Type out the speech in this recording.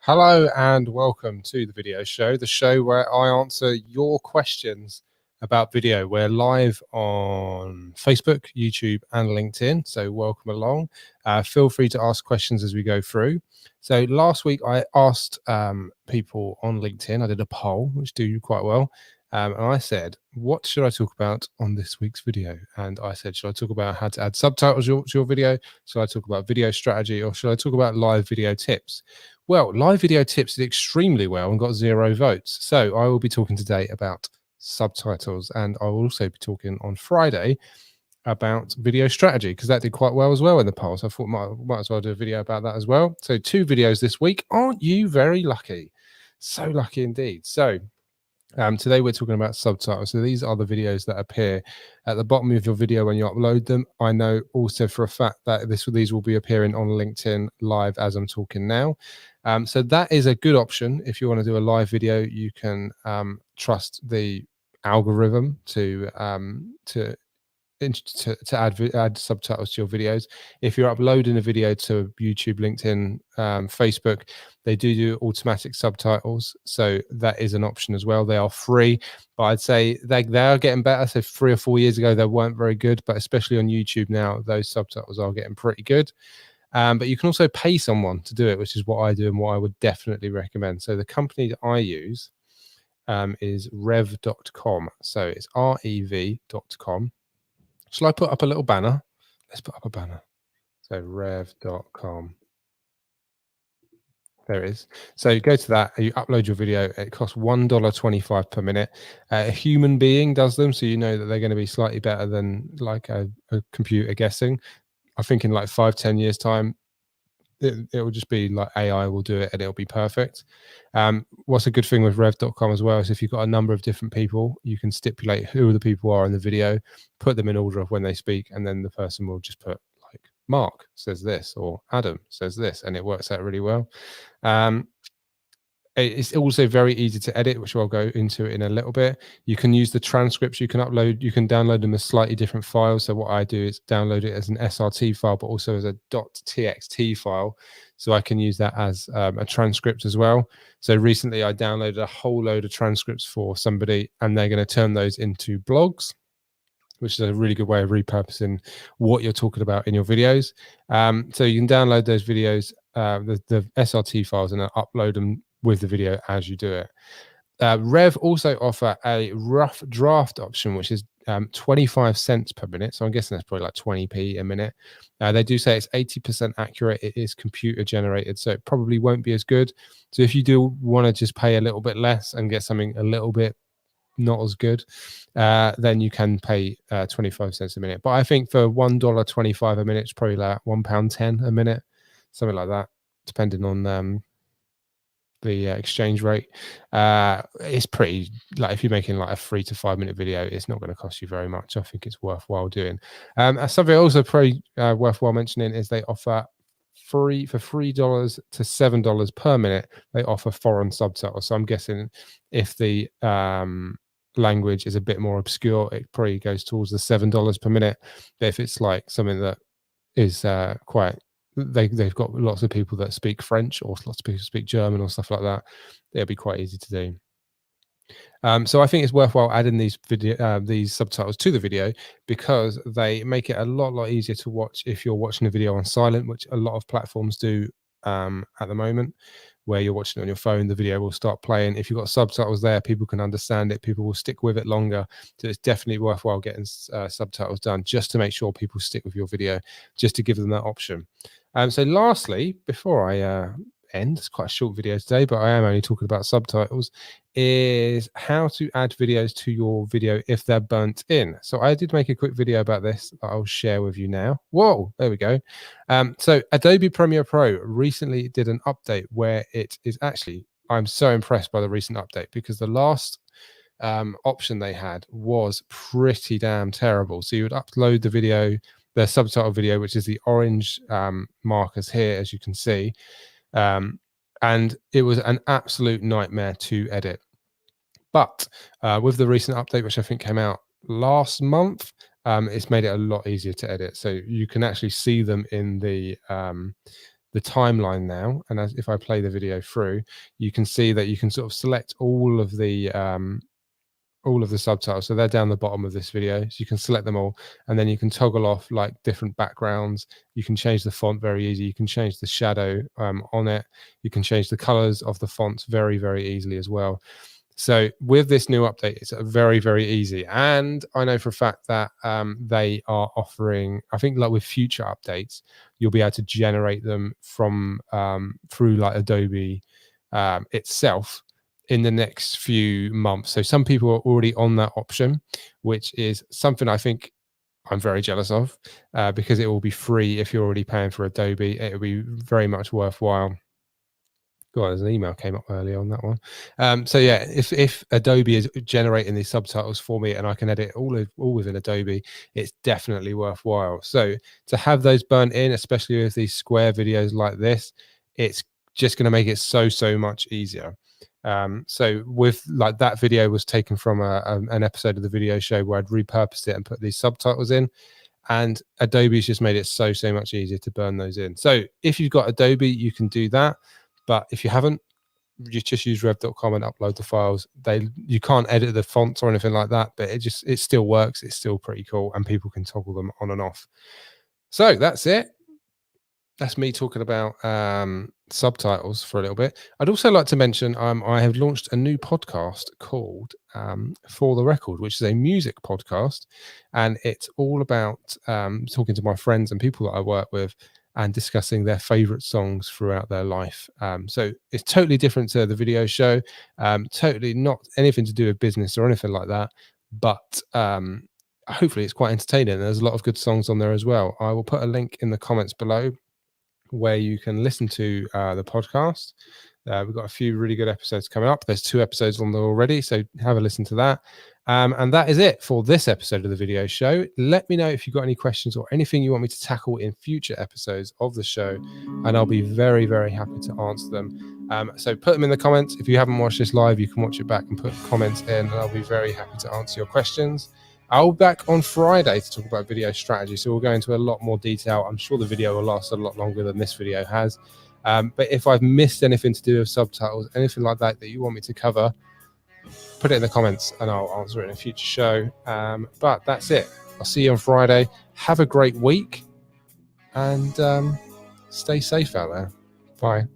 Hello and welcome to the video show, the show where I answer your questions about video. We're live on Facebook, YouTube and LinkedIn, so welcome along. Feel free to ask questions as we go through. So last week I asked people on LinkedIn, I did a poll, which do quite well. And I said, what should I talk about on this week's video? And I said, should I talk about how to add subtitles to your video? Should I talk about video strategy, or should I talk about live video tips? Well, live video tips did extremely well and got 0 votes. So I will be talking today about subtitles, and I will also be talking on Friday about video strategy, because that did quite well as well in the poll. So I thought might as well do a video about that as well. So 2 videos this week. Aren't you very lucky? So lucky indeed. So today we're talking about subtitles. So these are the videos that appear at the bottom of your video when you upload them. I know also for a fact that these will be appearing on LinkedIn live as I'm talking now. So that is a good option. If you want to do a live video, you can trust the algorithm to add subtitles to your videos. If you're uploading a video to YouTube, LinkedIn, Facebook, they do automatic subtitles, so that is an option as well. They are free, but I'd say they are getting better. So 3 or 4 years ago they weren't very good, but especially on YouTube now, those subtitles are getting pretty good. But you can also pay someone to do it, which is what I do and what I would definitely recommend. So the company that I use is rev.com. So it's rev.com. Shall I put up a little banner? Let's put up a banner. So rev.com. There it is. So you go to that, you upload your video. It costs $1.25 per minute. A human being does them, so you know that they're going to be slightly better than like a computer guessing. I think in like 5-10 years time, it will just be like AI will do it and it'll be perfect. What's a good thing with rev.com as well is if you've got a number of different people, you can stipulate who the people are in the video, put them in order of when they speak, and then the person will just put like Mark says this or Adam says this, and it works out really well. It's also very easy to edit, which I'll go into in a little bit. You can use the transcripts you can upload. You can download them as slightly different files. So what I do is download it as an SRT file, but also as a .txt file. So I can use that as a transcript as well. So recently I downloaded a whole load of transcripts for somebody, and they're going to turn those into blogs, which is a really good way of repurposing what you're talking about in your videos. So you can download those videos the SRT files and upload them with the video as you do it. Rev also offer a rough draft option, which is 25 cents per minute. So I'm guessing that's probably like 20p a minute. They do say it's 80% accurate. It is computer generated, so it probably won't be as good. So if you do want to just pay a little bit less and get something a little bit not as good, then you can pay 25 cents a minute. But I think for $1.25 a minute, it's probably like £1.10 a minute, something like that, depending on the exchange rate. It's pretty, like, if you're making like a 3 to 5 minute video, it's not going to cost you very much. I think it's worthwhile doing. Something also pretty worthwhile mentioning is they offer for $3 to $7 per minute, they offer foreign subtitles. So I'm guessing if the language is a bit more obscure, it probably goes towards the $7 per minute. But if it's like something that is quite, they've got lots of people that speak French, or lots of people speak German or stuff like that, it'll be quite easy to do. So I think it's worthwhile adding these subtitles to the video, because they make it a lot easier to watch if you're watching a video on silent, which a lot of platforms do at the moment. Where you're watching it on your phone, the video will start playing. If you've got subtitles there, people can understand it, people will stick with it longer. So it's definitely worthwhile getting subtitles done, just to make sure people stick with your video, just to give them that option. So lastly, before I end, it's quite a short video today, but I am only talking about subtitles, is how to add videos to your video if they're burnt in. So I did make a quick video about this that I'll share with you now. Whoa, there we go. So Adobe Premiere Pro recently did an update where it is actually, I'm so impressed by the recent update, because the last option they had was pretty damn terrible. So you would upload the video, the subtitle video, which is the orange markers here, as you can see, and it was an absolute nightmare to edit. But with the recent update, which I think came out last month, it's made it a lot easier to edit. So you can actually see them in the timeline now. And if I play the video through, you can see that you can sort of select all of the subtitles. So they're down the bottom of this video, so you can select them all, and then you can toggle off like different backgrounds. You can change the font very easy. You can change the shadow on it. You can change the colors of the fonts very easily as well. So with this new update, it's very easy. And I know for a fact that they are offering, I think like with future updates, you'll be able to generate them from through like Adobe itself in the next few months. So some people are already on that option, which is something I think I'm very jealous of, because it will be free if you're already paying for Adobe. It will be very much worthwhile. God, there's an email came up earlier on that one. So yeah, if Adobe is generating these subtitles for me and I can edit all within Adobe, it's definitely worthwhile. So to have those burnt in, especially with these square videos like this, it's just going to make it so much easier. So with like that video was taken from an episode of the video show where I'd repurposed it and put these subtitles in, and Adobe's just made it so much easier to burn those in. So if you've got Adobe, you can do that. But if you haven't, you just use rev.com and upload the files. You can't edit the fonts or anything like that, but it still works. It's still pretty cool, and people can toggle them on and off. So that's it. That's me talking about subtitles for a little bit. I'd also like to mention I have launched a new podcast called For the Record, which is a music podcast, and it's all about talking to my friends and people that I work with and discussing their favorite songs throughout their life. So it's totally different to the video show, totally not anything to do with business or anything like that, but hopefully it's quite entertaining. There's a lot of good songs on there as well. I will put a link in the comments below where you can listen to the podcast. We've got a few really good episodes coming up. There's 2 episodes on there already, so have a listen to that. And that is it for this episode of the video show. Let me know if you've got any questions or anything you want me to tackle in future episodes of the show, and I'll be very happy to answer them. So put them in the comments. If you haven't watched this live, you can watch it back and put comments in, and I'll be very happy to answer your questions. I'll be back on Friday to talk about video strategy, so we'll go into a lot more detail. I'm sure the video will last a lot longer than this video has. But if I've missed anything to do with subtitles, anything like that you want me to cover, put it in the comments and I'll answer it in a future show. But that's it. I'll see you on Friday. Have a great week, and stay safe out there. Bye.